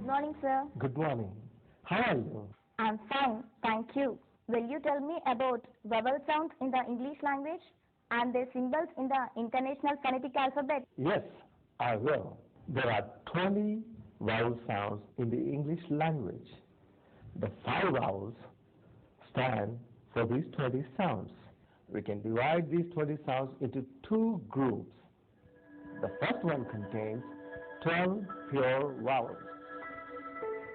Good morning, sir. Good morning. How are you? I'm fine, thank you. Will you tell me about vowel sounds in the English language and their symbols in the International Phonetic Alphabet? Yes, I will. There are 20 vowel sounds in the English language. The 5 vowels stand for these 20 sounds. We can divide these 20 sounds into 2 groups. The first one contains 12 pure vowels.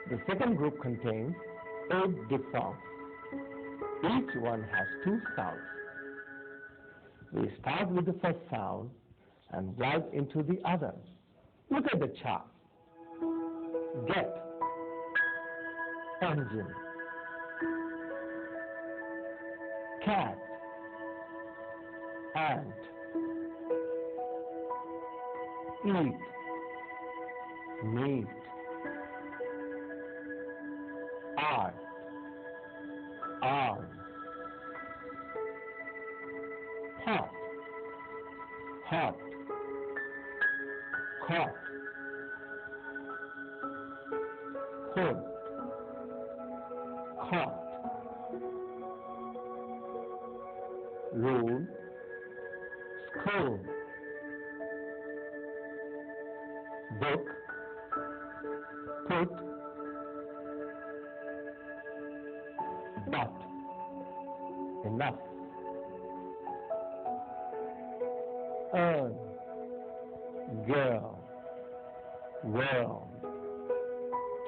The second group contains 8 diphthongs. Each one has 2 sounds. We start with the first sound and dive into the other. Look at the chart. Get, engine, cat, ant, eat, meat, art, arm, pot, hot, caught, coat, caught, rule, school, book, put, but, enough, earn, girl, world,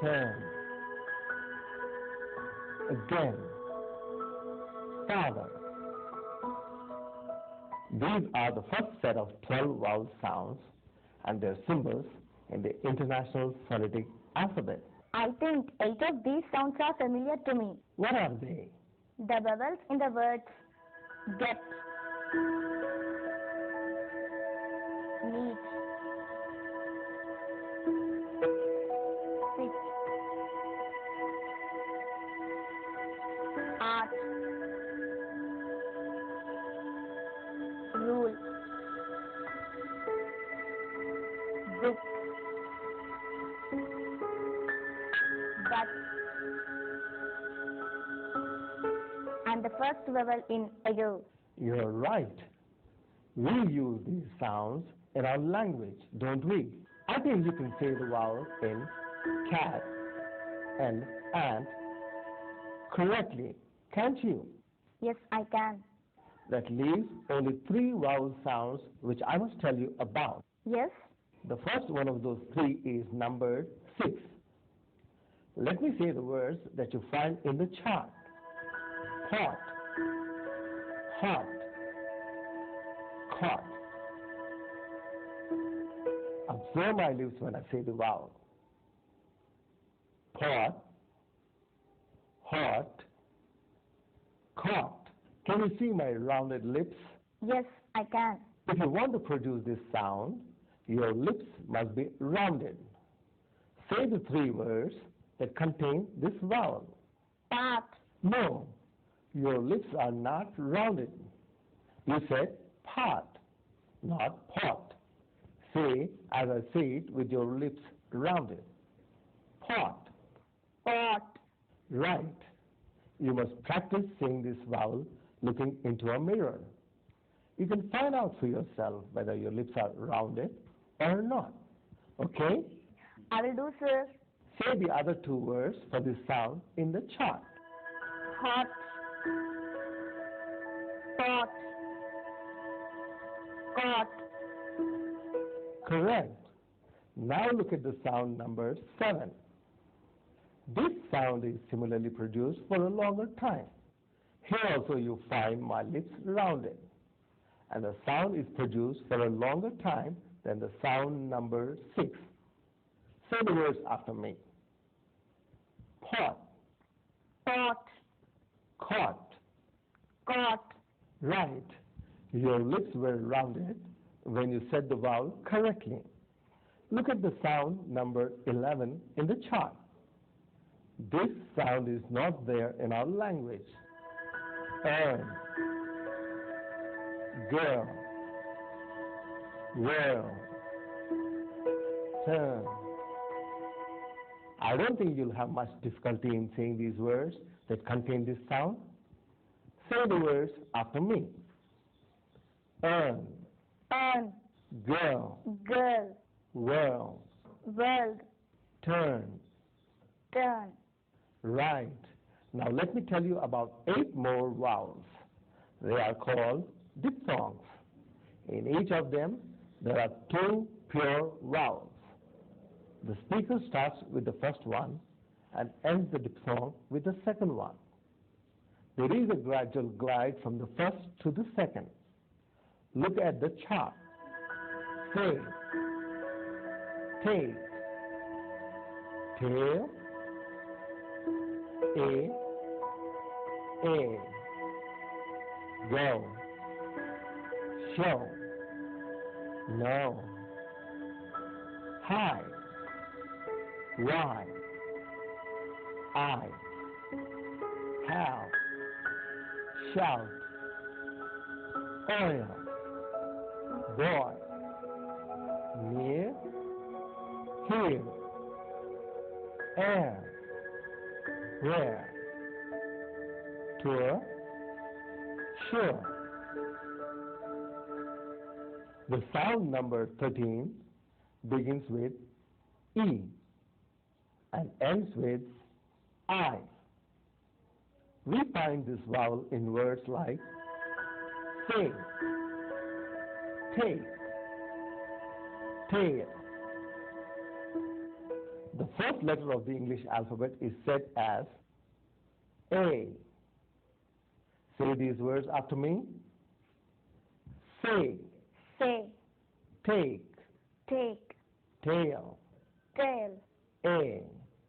turn, again, father. These are the first set of 12 vowel sounds and their symbols in the International Phonetic Alphabet. I think 8 of these sounds are familiar to me. What are they? The vowels in the words get, meet, sit, art, rule, book, but, and the first vowel in ago. You're right. We use these sounds in our language, don't we? I think you can say the vowel in cat and ant correctly, can't you? Yes, I can. That leaves only 3 vowel sounds which I must tell you about. Yes? The first one of those 3 is numbered 6. Let me say the words that you find in the chart. Pot, hot, caught. Observe my lips when I say the vowel. Pot, hot, caught. Can you see my rounded lips? Yes, I can. If you want to produce this sound, your lips must be rounded. Say the 3 words that contain this vowel. Pot, No, your lips are not rounded. You said pot, not pot. Say as I say it with your lips rounded. Pot. pot, Right. You must practice saying this vowel looking into a mirror. You can find out for yourself whether your lips are rounded or not. Okay? I will do, sir. Say the other 2 words for this sound in the chart. Hot, pot, caught. Correct. Now look at the sound number 7. This sound is similarly produced for a longer time. Here also you find my lips rounded. And the sound is produced for a longer time than the sound number 6. Say the words after me. Pot, Pot, caught. caught. Right. Your lips were rounded when you said the vowel correctly. Look at the sound number 11 in the chart. This sound is not there in our language. Earn, girl, world, turn, I don't think you'll have much difficulty in saying these words that contain this sound. Say the words after me. Earn, earn, girl, girl, world, world, turn, turn. right. Now let me tell you about 8 more vowels. They are called diphthongs. In each of them, there are 2 pure vowels. The speaker starts with the first one and ends the diphthong with the second one. There is a gradual glide from the first to the second. Look at the chart. Say, take, tail, a, go, show, no, high, why, I, how, shout, oil, boy, near, here, air, where, tour, sure. The sound number 13 begins with E and ends with I. We find this vowel in words like say, take, tail. The first letter of the English alphabet is said as A. Say these words after me. Say, Say, take, take, tail, tail, A.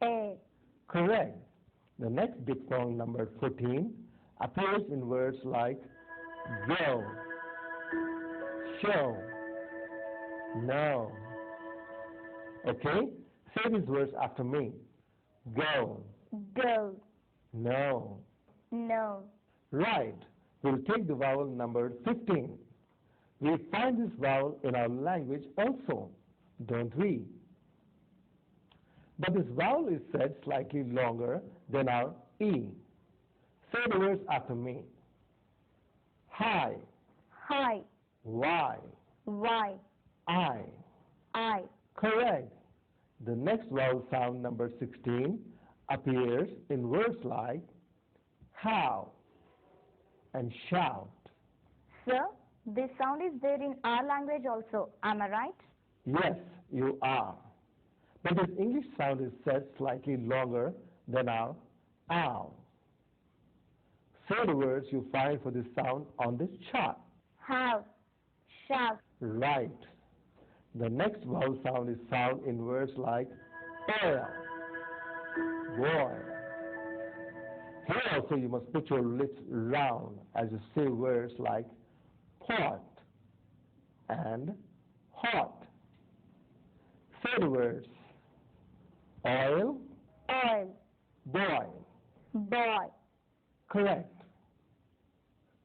a. Correct. The next diphthong, number 14, appears in words like go, show, no. Okay? Say these words after me. Go, Go, no. no. Right. We'll take the vowel number 15. We find this vowel in our language also, don't we? But this vowel is said slightly longer than our E. Say the words after me. High, Hi, Y, Y, I. I. Correct. The next vowel sound, number 16, appears in words like how and shout. Sir, this sound is there in our language also. Am I right? Yes, you are. But this English sound is said slightly longer than our ow. Say the words you find for this sound on this chart. Have, shall, Right. The next vowel sound is found in words like oil, boy. Here also you must put your lips round as you say words like pot and hot. Say the words oil, oil, boy. boy. Correct.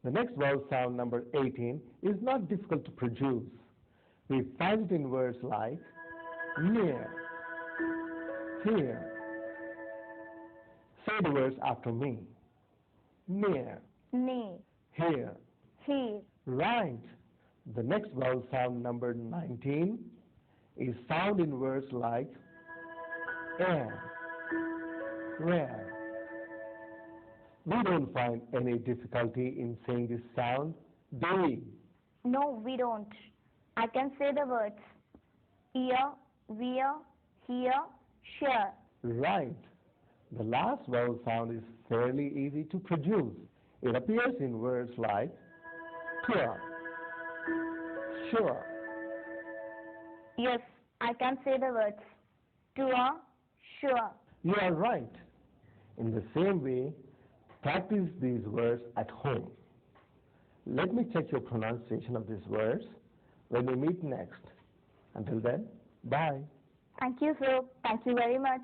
The next vowel sound, number 18, is not difficult to produce. We find it in words like near, here. Say the words after me. Near, Knee, here. here. Right. The next vowel sound, number 19, is found in words like air, where. We don't find any difficulty in saying this sound, do we? No, we don't. I can say the words ear, wear, hear, share. Right. The last vowel sound is fairly easy to produce. It appears in words like tour, sure. Yes, I can say the words tour, sure. You are right. In the same way, practice these words at home. Let me check your pronunciation of these words when we meet next. Until then, bye. Thank you, sir. Thank you very much.